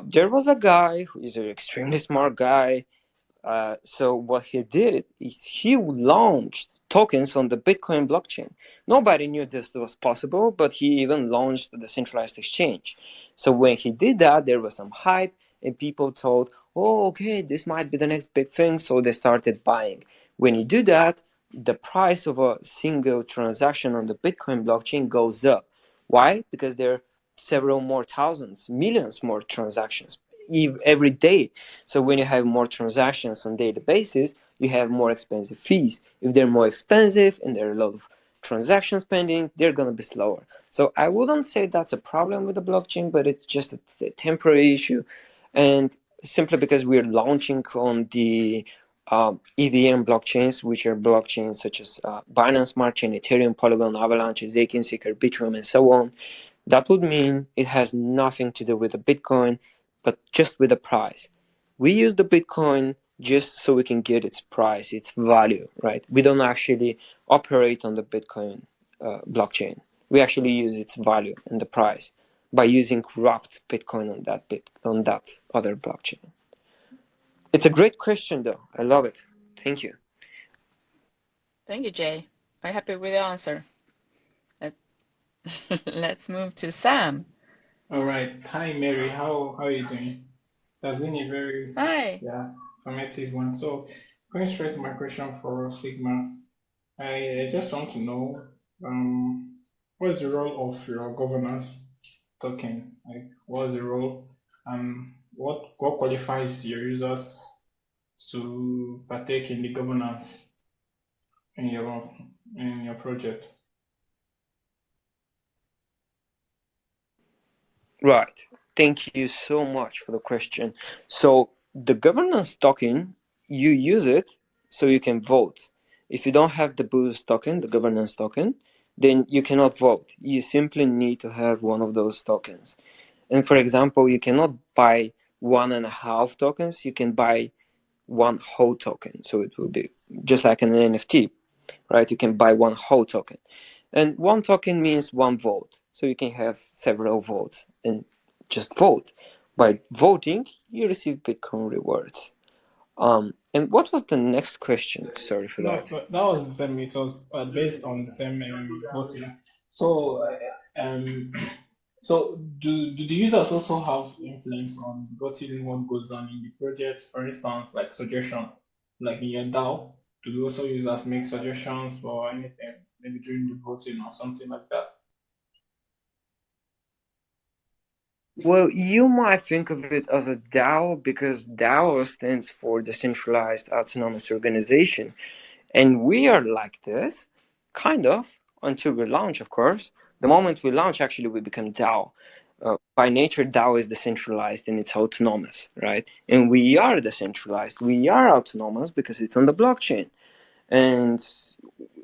[SPEAKER 2] there was a guy who is an extremely smart guy. So what he did is he launched tokens on the Bitcoin blockchain. Nobody knew this was possible, but he even launched the decentralized exchange. So when he did that, there was some hype, and people thought, "Oh, okay, this might be the next big thing." So they started buying. When you do that, the price of a single transaction on the Bitcoin blockchain goes up. Why? Because there are several more thousands, millions more transactions every day. So when you have more transactions on daily basis, you have more expensive fees. If they're more expensive and there are a lot of transactions pending, they're gonna be slower. So I wouldn't say that's a problem with the blockchain, but it's just a temporary issue, and simply because we're launching on the EVM blockchains, which are blockchains such as Binance Smart Chain, Ethereum, Polygon, Avalanche, Zakin, Seeker, Bitrum, and so on. That would mean it has nothing to do with the Bitcoin, but just with the price. We use the Bitcoin just so we can get its price, its value, right? We don't actually operate on the Bitcoin blockchain. We actually use its value and the price by using wrapped Bitcoin on that other blockchain. It's a great question, though. I love it. Thank you.
[SPEAKER 1] Thank you, Jay. I'm happy with the answer. Let, let's move to Sam.
[SPEAKER 4] All right. Hi, Mary. How are you doing? That's been a very
[SPEAKER 1] Hi.
[SPEAKER 4] formative one. So going straight to my question for Sigma, I just want to know what is the role of your governance token? Like what is the role and what qualifies your users to partake in the governance in your project?
[SPEAKER 2] Right. Thank you so much for the question. So the governance token, you use it so you can vote. If you don't have the Boost token, the governance token, then you cannot vote. You simply need to have one of those tokens. And for example, you cannot buy 1.5 tokens, you can buy one whole token. So it will be just like an NFT, right? You can buy one whole token. And one token means one vote. So you can have several votes and just vote. By voting, you receive Bitcoin rewards. And what was the next question? Sorry for
[SPEAKER 4] No,
[SPEAKER 2] that.
[SPEAKER 4] but that was the same. It was based on the same voting. So, so do the users also have influence on voting what goes on in the project? For instance, like suggestion, like in your DAO, do you also users make suggestions for anything, maybe during the voting or something like that?
[SPEAKER 2] Well, you might think of it as a DAO because DAO stands for Decentralized Autonomous Organization. And we are like this, kind of, until we launch, of course. The moment we launch, actually, we become DAO. By nature, DAO is decentralized and it's autonomous, right? And we are decentralized. We are autonomous because it's on the blockchain. And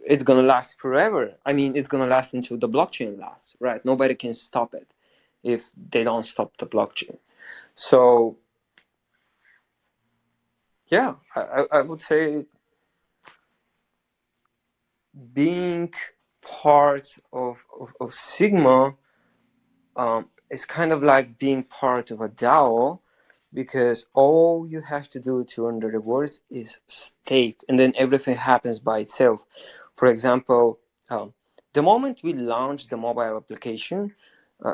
[SPEAKER 2] it's going to last forever. I mean, it's going to last until the blockchain lasts, right? Nobody can stop it if they don't stop the blockchain. So, yeah, I would say being part of Sigma is kind of like being part of a DAO because all you have to do to earn the rewards is stake, and then everything happens by itself. For example, the moment we launch the mobile application,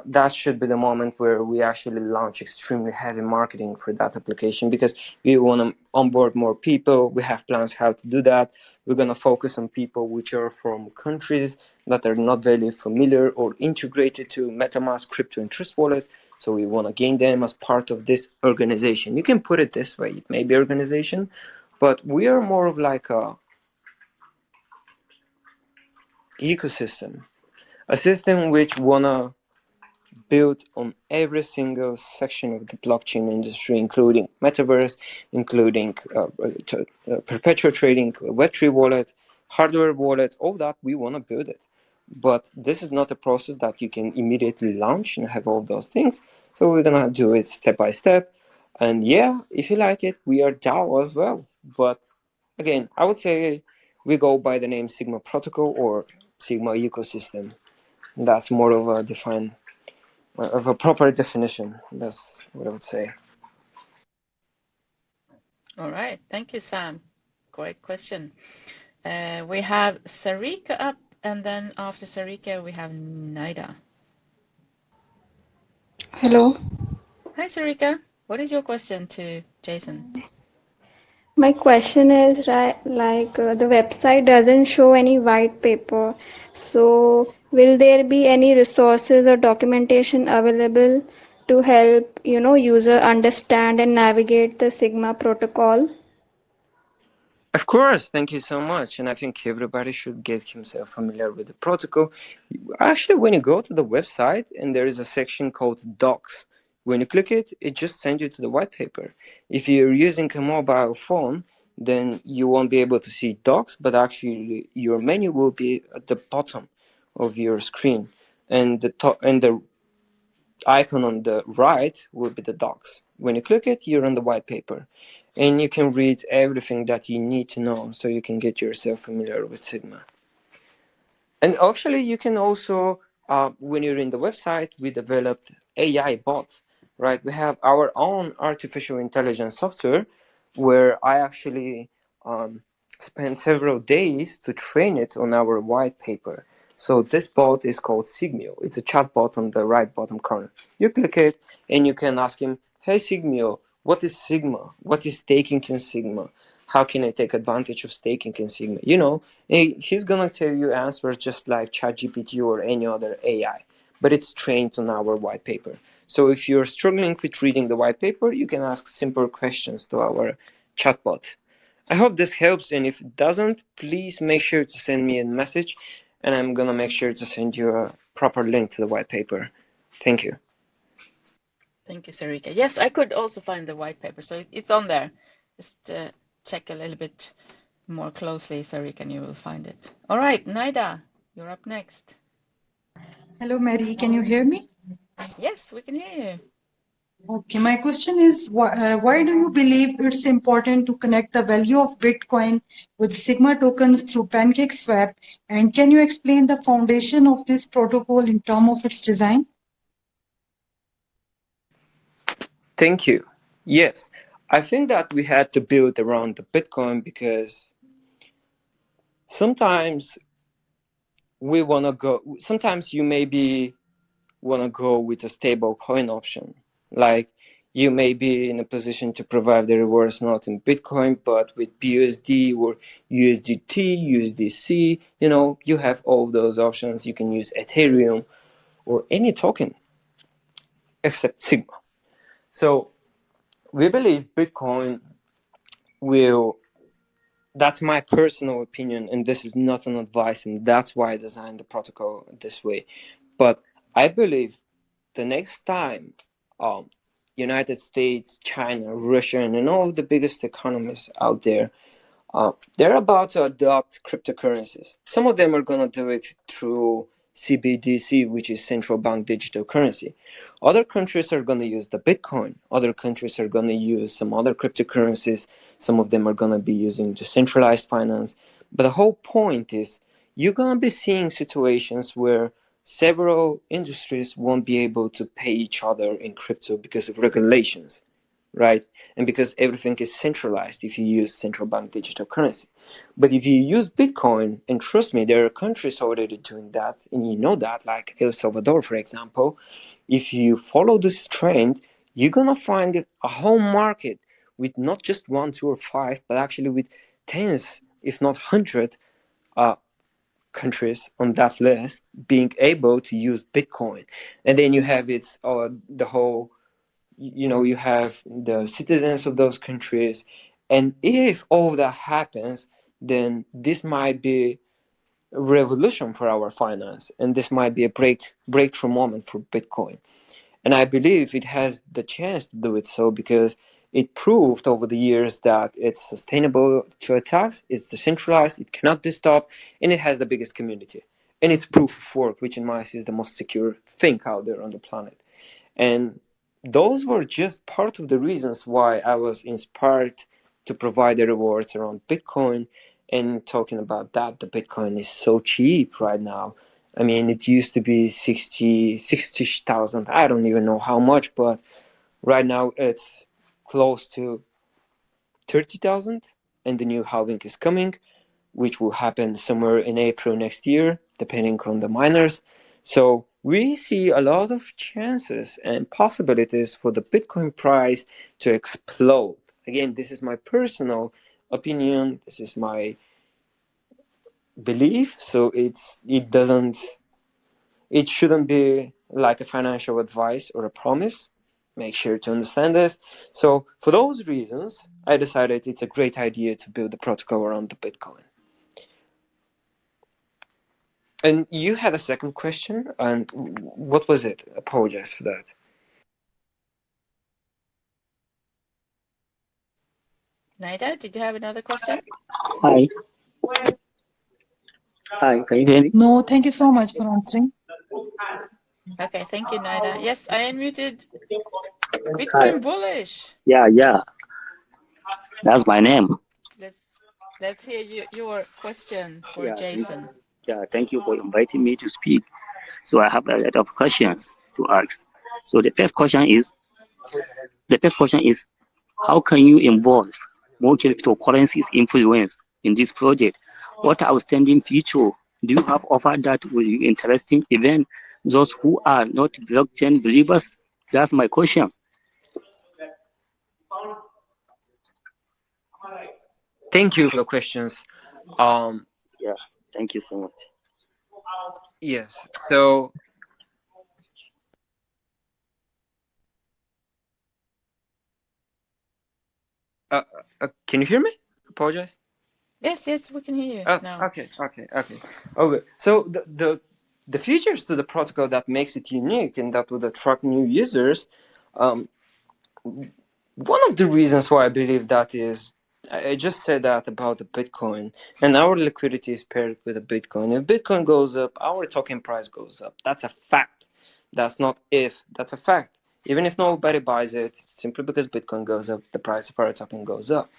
[SPEAKER 2] that should be the moment where we actually launch extremely heavy marketing for that application, because we want to onboard more people. We have plans how to do that. We're going to focus on people which are from countries that are not very familiar or integrated to MetaMask, crypto, and Trust Wallet. So we want to gain them as part of this organization. You can put it this way: it may be organization, but we are more of like a ecosystem, a system which wanna build on every single section of the blockchain industry, including metaverse, including perpetual trading, Web3 wallet, hardware wallet, all that. We want to build it. But this is not a process that you can immediately launch and have all those things. So we're going to do it step by step. And yeah, if you like it, we are DAO as well. But again, I would say we go by the name Sigma Protocol or Sigma Ecosystem. That's more of a proper definition. That's what I would say.
[SPEAKER 1] All right. Thank you, Sam. Great question. We have Sarika up, and then after Sarika, we have Naida.
[SPEAKER 5] Hello.
[SPEAKER 1] Hi, Sarika. What is your question to Jason?
[SPEAKER 5] My question is the website doesn't show any white paper. So will there be any resources or documentation available to help, user understand and navigate the Sigma protocol?
[SPEAKER 2] Of course, thank you so much. And I think everybody should get himself familiar with the protocol. Actually, when you go to the website and there is a section called Docs, when you click it, it just sends you to the white paper. If you're using a mobile phone, then you won't be able to see Docs, but actually your menu will be at the bottom of your screen, and the icon on the right will be the docs. When you click it, you're on the white paper, and you can read everything that you need to know so you can get yourself familiar with Sigma. And actually, you can also, when you're in the website, we developed AI bot, right? We have our own artificial intelligence software where I actually spent several days to train it on our white paper. So this bot is called Sigmio. It's a chat bot on the right bottom corner. You click it and you can ask him, hey Sigmio, what is Sigma? What is staking in Sigma? How can I take advantage of staking in Sigma? He's gonna tell you answers just like ChatGPT or any other AI, but it's trained on our white paper. So if you're struggling with reading the white paper, you can ask simple questions to our chatbot. I hope this helps, and if it doesn't, please make sure to send me a message, and I'm gonna make sure to send you a proper link to the white paper. Thank you.
[SPEAKER 1] Thank you, Sarika. Yes, I could also find the white paper, so it's on there. Just check a little bit more closely, Sarika, and you will find it. All right, Naida, you're up next.
[SPEAKER 6] Hello, Mary. Can you hear me?
[SPEAKER 1] Yes, we can hear you.
[SPEAKER 6] Okay, my question is why do you believe it's important to connect the value of Bitcoin with Sigma tokens through PancakeSwap? And can you explain the foundation of this protocol in terms of its design?
[SPEAKER 2] Thank you. Yes, I think that we had to build around the Bitcoin because sometimes we want to go, sometimes you maybe want to go with a stable coin option. Like you may be in a position to provide the rewards not in Bitcoin, but with BUSD or USDT, USDC. You have all those options. You can use Ethereum or any token except Sigma. So we believe Bitcoin will, that's my personal opinion, and this is not an advice, and that's why I designed the protocol this way. But I believe the next time United States, China, Russia, and all of the biggest economies out there, they're about to adopt cryptocurrencies. Some of them are going to do it through CBDC, which is central bank digital currency. Other countries are going to use the Bitcoin. Other countries are going to use some other cryptocurrencies. Some of them are going to be using decentralized finance. But the whole point is you're going to be seeing situations where several industries won't be able to pay each other in crypto because of regulations, right? And because everything is centralized if you use central bank digital currency. But if you use Bitcoin, and trust me, there are countries already doing that, and you know that, like El Salvador, for example. If you follow this trend, you're gonna find a whole market with not just one, two, or five, but actually with tens, if not hundred, uh, countries on that list being able to use Bitcoin. And then you have the whole, you have the citizens of those countries. And if all of that happens, then this might be a revolution for our finance, and this might be a breakthrough moment for Bitcoin. And I believe it has the chance to do it so because it proved over the years that it's sustainable to attacks, it's decentralized, it cannot be stopped, and it has the biggest community. And it's proof of work, which in my eyes is the most secure thing out there on the planet. And those were just part of the reasons why I was inspired to provide the rewards around Bitcoin. And talking about that, the Bitcoin is so cheap right now. I mean, it used to be 60,000. I don't even know how much, but right now it's close to 30,000. And the new halving is coming, which will happen somewhere in April next year, depending on the miners. So we see a lot of chances and possibilities for the Bitcoin price to explode. Again, this is my personal opinion. This is my belief. So it shouldn't be like a financial advice or a promise. Make sure to understand this. So for those reasons, I decided it's a great idea to build a protocol around the Bitcoin. And you had a second question, and what was it? Apologize for that.
[SPEAKER 1] Naida, did you have another question?
[SPEAKER 7] Hi. Hi, can you hear me?
[SPEAKER 6] No, thank you so much for answering.
[SPEAKER 1] Okay, thank you, Naida. Yes, I unmuted
[SPEAKER 7] Hi.
[SPEAKER 1] Bitcoin Bullish.
[SPEAKER 7] Yeah, that's my name.
[SPEAKER 1] Let's let's hear your question for
[SPEAKER 7] Yeah,
[SPEAKER 1] Jason.
[SPEAKER 7] thank you for inviting me to speak. So I have a lot of questions to ask. So the first question is, how can you involve more cryptocurrencies influence in this project? What outstanding feature do you have offered that will be interesting even those who are not blockchain believers? That's my question.
[SPEAKER 2] Thank you for the questions. Um,
[SPEAKER 7] Yeah, thank you so much.
[SPEAKER 2] yes. So, uh, can you hear me? Apologize.
[SPEAKER 1] Yes, we can hear you
[SPEAKER 2] Oh,
[SPEAKER 1] now.
[SPEAKER 2] okay. So the features to the protocol that makes it unique and that would attract new users, um, one of the reasons why I believe that is, I just said that about the Bitcoin, and our liquidity is paired with the Bitcoin. If Bitcoin goes up, our token price goes up. That's a fact. That's not if, that's a fact. Even if nobody buys it, simply because Bitcoin goes up, the price of our token goes up.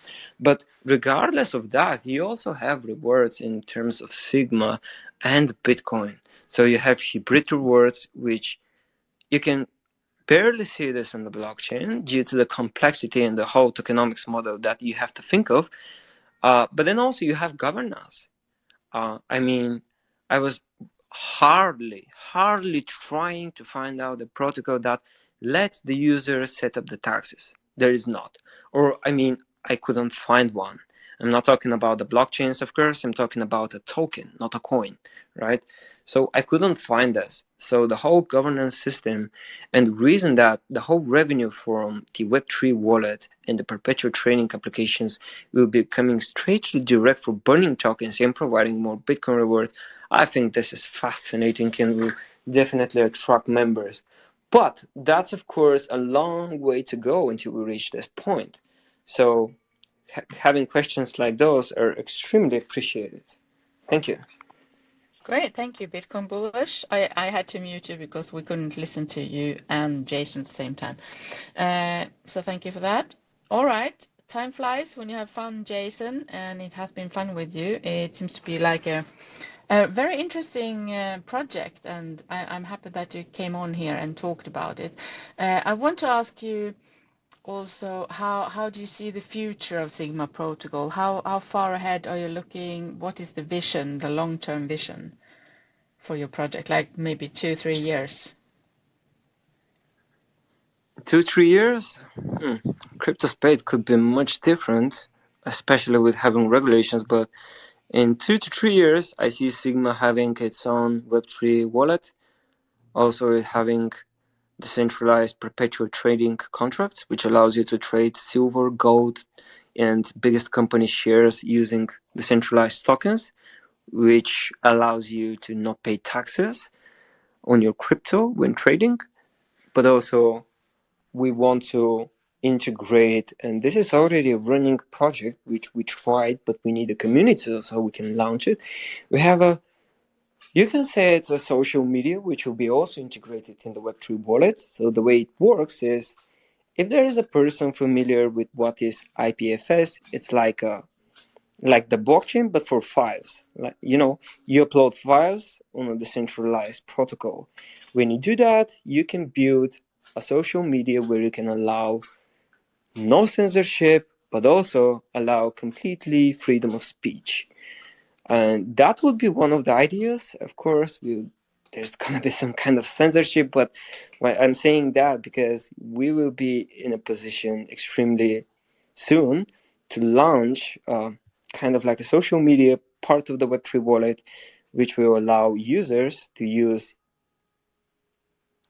[SPEAKER 2] But regardless of that, you also have rewards in terms of Sigma and Bitcoin. So you have hybrid rewards, which you can barely see this in the blockchain due to the complexity and the whole tokenomics model that you have to think of. But then also you have governance. I mean, I was hardly trying to find out the protocol that lets the user set up the taxes. There is not. Or, I mean, I couldn't find one. I'm not talking about the blockchains, of course. I'm talking about a token, not a coin, right? So I couldn't find this. So the whole governance system and the reason that the whole revenue from the Web3 wallet and the perpetual trading applications will be coming straightly direct for burning tokens and providing more Bitcoin rewards. I think this is fascinating and will definitely attract members. But that's, of course, a long way to go until we reach this point. So having questions like those are extremely appreciated. Thank you.
[SPEAKER 1] Great, thank you, Bitcoin Bullish. I had to mute you because we couldn't listen to you and Jason at the same time. So thank you for that. All right, time flies when you have fun, Jason, and it has been fun with you. It seems to be like a very interesting project, and I'm happy that you came on here and talked about it. I want to ask you, also how do you see the future of Sigma Protocol? How far ahead are you looking? What is the vision, the long-term vision for your project? Like maybe 2-3 years.
[SPEAKER 2] 2-3 years, crypto space could be much different, especially with having regulations. But in 2 to 3 years, I see Sigma having its own Web3 wallet, also having decentralized perpetual trading contracts, which allows you to trade silver, gold, and biggest company shares using decentralized tokens, which allows you to not pay taxes on your crypto when trading. But also, we want to integrate, and this is already a running project which we tried, but we need a community so we can launch it. We have a, you can say it's a social media which will be also integrated in the Web3 wallet. So the way it works is, if there is a person familiar with what is IPFS, it's like the blockchain but for files. Like, you upload files on a decentralized protocol. When you do that, you can build a social media where you can allow no censorship, but also allow completely freedom of speech. And that would be one of the ideas. Of course, there's gonna be some kind of censorship, but I'm saying that because we will be in a position extremely soon to launch kind of like a social media part of the Web3 wallet, which will allow users to use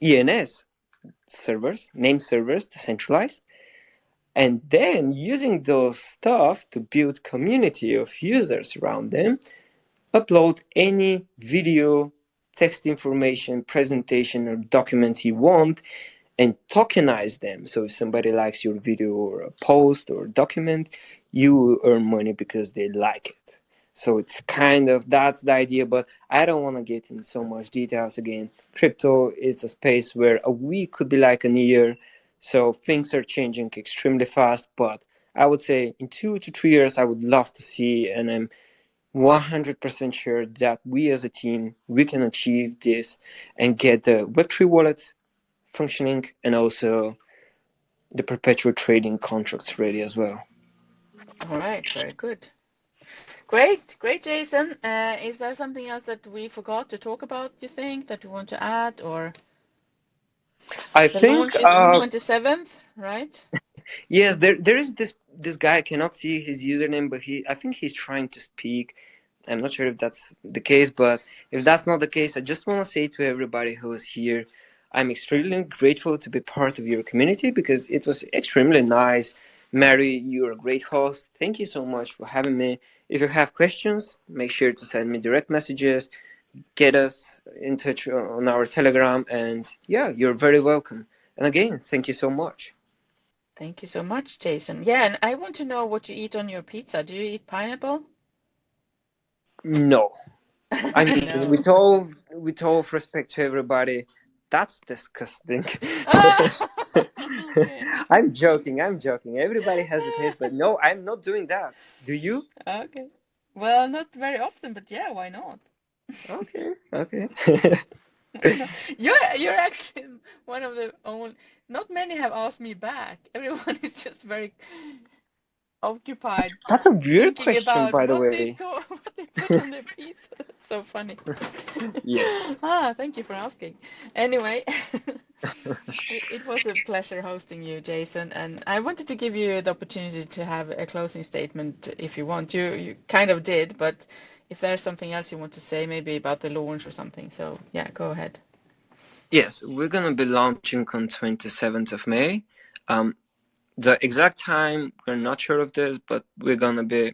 [SPEAKER 2] ENS servers, name servers, decentralized, and then using those stuff to build community of users around them, upload any video, text information, presentation, or documents you want, and tokenize them. So if somebody likes your video or a post or a document, you will earn money because they like it. So it's kind of, that's the idea, but I don't want to get in so much details again. Crypto is a space where a week could be like a year. So things are changing extremely fast, but I would say in 2 to 3 years, I would love to see, and I'm 100% sure that we as a team, we can achieve this and get the Web3 wallet functioning and also the perpetual trading contracts ready as well.
[SPEAKER 1] All right, very good. Great, Jason. Is there something else that we forgot to talk about, you think, that you want to add? Or
[SPEAKER 2] I
[SPEAKER 1] the
[SPEAKER 2] think
[SPEAKER 1] launch is 27th, right?
[SPEAKER 2] yes, there is this guy. I cannot see his username, but I think he's trying to speak. I'm not sure if that's the case, but if that's not the case, I just want to say to everybody who is here, I'm extremely grateful to be part of your community because it was extremely nice. Mary, you're a great host. Thank you so much for having me. If you have questions, make sure to send me direct messages, get us in touch on our Telegram, and yeah, you're very welcome. And again, thank you so much.
[SPEAKER 1] Thank you so much, Jason. Yeah, and I want to know what you eat on your pizza. Do you eat pineapple?
[SPEAKER 2] No, I mean,
[SPEAKER 1] No.
[SPEAKER 2] with all respect to everybody, that's disgusting.
[SPEAKER 1] Okay.
[SPEAKER 2] I'm joking. I'm joking. Everybody has a taste, but no, I'm not doing that. Do you?
[SPEAKER 1] Okay. Well, not very often, but yeah, why not?
[SPEAKER 2] Okay. Okay.
[SPEAKER 1] Why not? You're actually one of the only. Not many have asked me back. Everyone is just very occupied
[SPEAKER 2] That's a weird
[SPEAKER 1] thinking
[SPEAKER 2] question,
[SPEAKER 1] about
[SPEAKER 2] by the
[SPEAKER 1] what they
[SPEAKER 2] way.
[SPEAKER 1] thought, what they put on their pizza. So funny.
[SPEAKER 2] Yes.
[SPEAKER 1] Thank you for asking. Anyway, it was a pleasure hosting you, Jason, and I wanted to give you the opportunity to have a closing statement if you want. You kind of did, but if there's something else you want to say, maybe about the launch or something. So yeah, go ahead.
[SPEAKER 2] Yes, we're gonna be launching on 27th of May. Um, the exact time we're not sure of this, but we're gonna be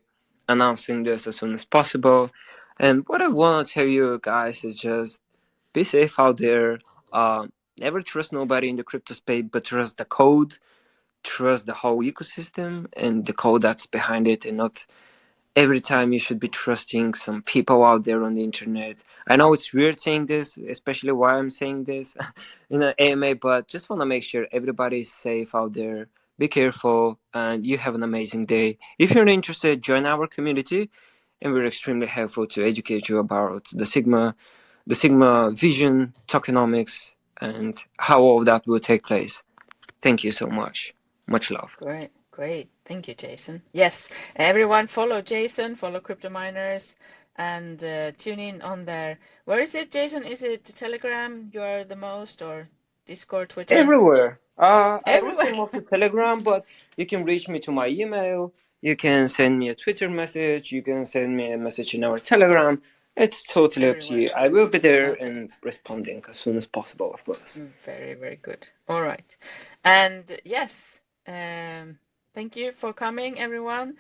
[SPEAKER 2] announcing this as soon as possible. And what I want to tell you guys is just be safe out there. Never trust nobody in the crypto space, but trust the code, trust the whole ecosystem and the code that's behind it, and not every time you should be trusting some people out there on the internet. I know it's weird saying this, especially why I'm saying this in an AMA, but just want to make sure everybody is safe out there. Be careful, and you have an amazing day. If you're interested, join our community, and we're extremely helpful to educate you about the Sigma vision, tokenomics, and how all of that will take place. Thank you so much. Much love.
[SPEAKER 1] Great, great. Thank you, Jason. Yes, everyone follow Jason, follow Crypto Miners, and tune in on there. Where is it, Jason? Is it Telegram you're the most, or Discord, Twitter?
[SPEAKER 2] Everywhere. I would say
[SPEAKER 1] Everywhere.
[SPEAKER 2] mostly Telegram, but you can reach me to my email. You can send me a Twitter message. You can send me a message in our Telegram. It's totally up to
[SPEAKER 1] Everywhere.
[SPEAKER 2] you. I will be there
[SPEAKER 1] Okay.
[SPEAKER 2] and responding as soon as possible, of course.
[SPEAKER 1] Very, very good. All right. And yes, thank you for coming, everyone.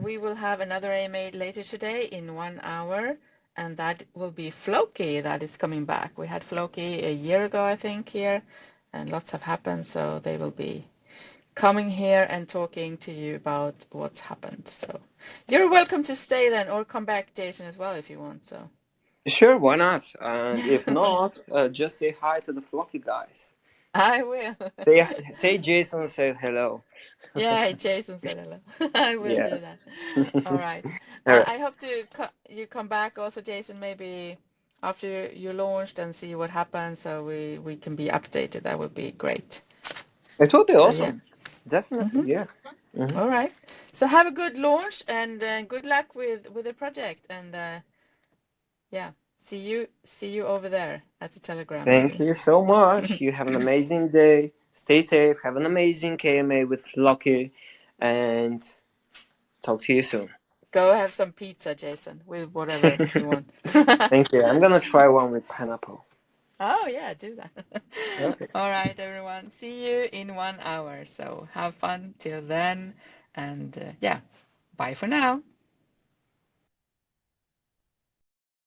[SPEAKER 1] We will have another AMA later today in 1 hour, and that will be Floki that is coming back. We had Floki a year ago, I think, here, and lots have happened, so they will be coming here and talking to you about what's happened. So you're welcome to stay then, or come back, Jason, as well, if you want. So
[SPEAKER 2] Sure, why not? And if not, just say hi to the flocky guys.
[SPEAKER 1] I will.
[SPEAKER 2] Say Jason said hello.
[SPEAKER 1] Yeah, Jason said hello. I will
[SPEAKER 2] Yeah.
[SPEAKER 1] do that. All right.
[SPEAKER 2] All right.
[SPEAKER 1] I hope to you come back also, Jason, maybe after you launched and see what happens, so we can be updated. That would be great.
[SPEAKER 2] It will be
[SPEAKER 1] So yeah.
[SPEAKER 2] awesome. Definitely, yeah. Hmm.
[SPEAKER 1] All right. So have a good launch and good luck with the project. And yeah, see you over there at the Telegram
[SPEAKER 2] Thank
[SPEAKER 1] maybe.
[SPEAKER 2] you so much. You have an amazing day. Stay safe. Have an amazing KMA with Lucky. And talk to you soon.
[SPEAKER 1] Go have some pizza, Jason, with whatever you want.
[SPEAKER 2] Thank you. I'm gonna try one with pineapple.
[SPEAKER 1] Oh, yeah, do that.
[SPEAKER 2] Okay.
[SPEAKER 1] All right, everyone. See you in 1 hour. So have fun till then. And yeah, bye for now.